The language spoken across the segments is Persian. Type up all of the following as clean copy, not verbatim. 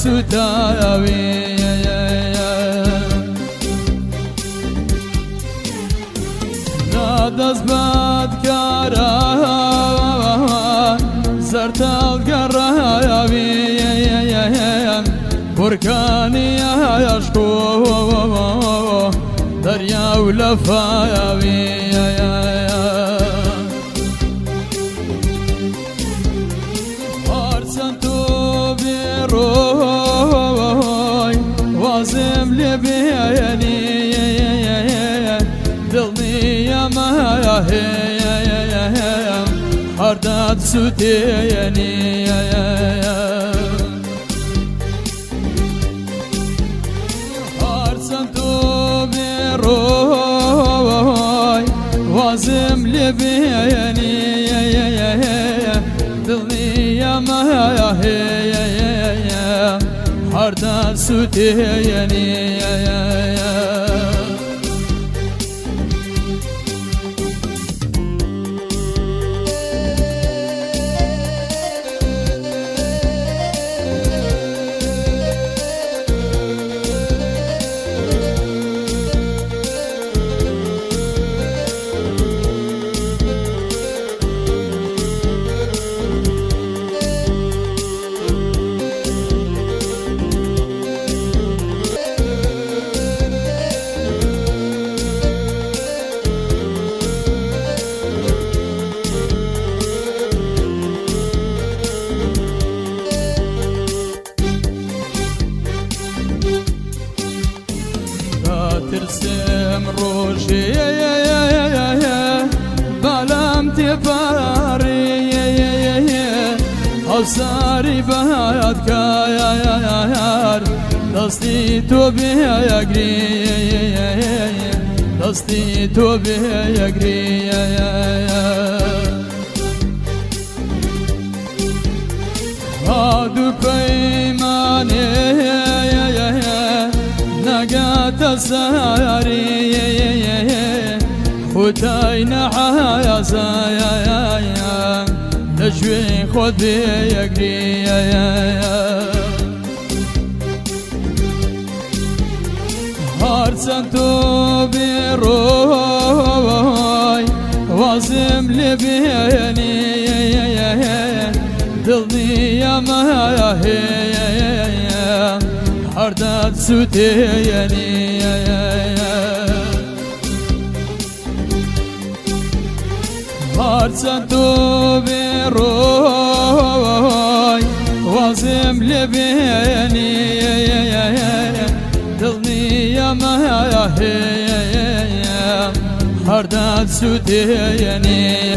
سوتاوي دست باد کارا زرتال گراوی برکانی عشقو دریا و لفاوی آرسن تو بیروی وازم لبیانی دلنیم هرداد سوتیانی هرسن تو بیروی وازم لبیانی دلنیم هرداد سوتیانی ترسم روشي بلام تباري أوساري بهاد كايار دستي تو بيجري دستي تو بيجري هادو بيماني نقات السهري خداي نحايا سايا نشوي خد بيجري هارسن تو بيروي وازم لبياني دلني يا هرداد سوتياني هارسن تو بيروي وازم لبياني دلني يا هرداد سوتياني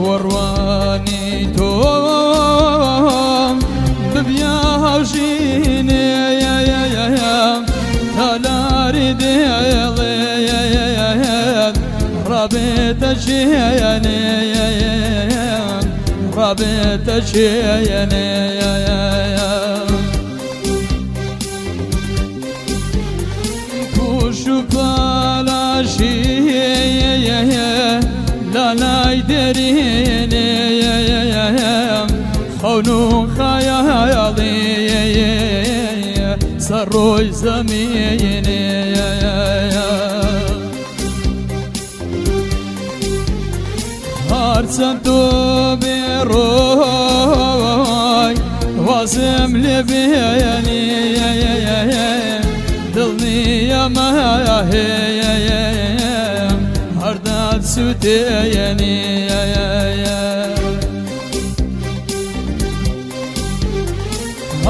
ورواني توم ببيا وجيني تلاري ديالي رابط جياني رابط جياني كوشو بالاشي لا يدريني خونو خيالي سروي زميني هارسن تو بيروي وازم لبياني دلني يا هرداد سوتياني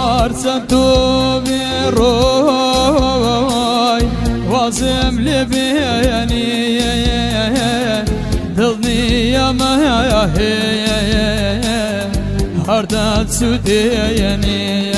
هرچند تو بیروی وازم لبیانی دل نیم هر داد سودیانی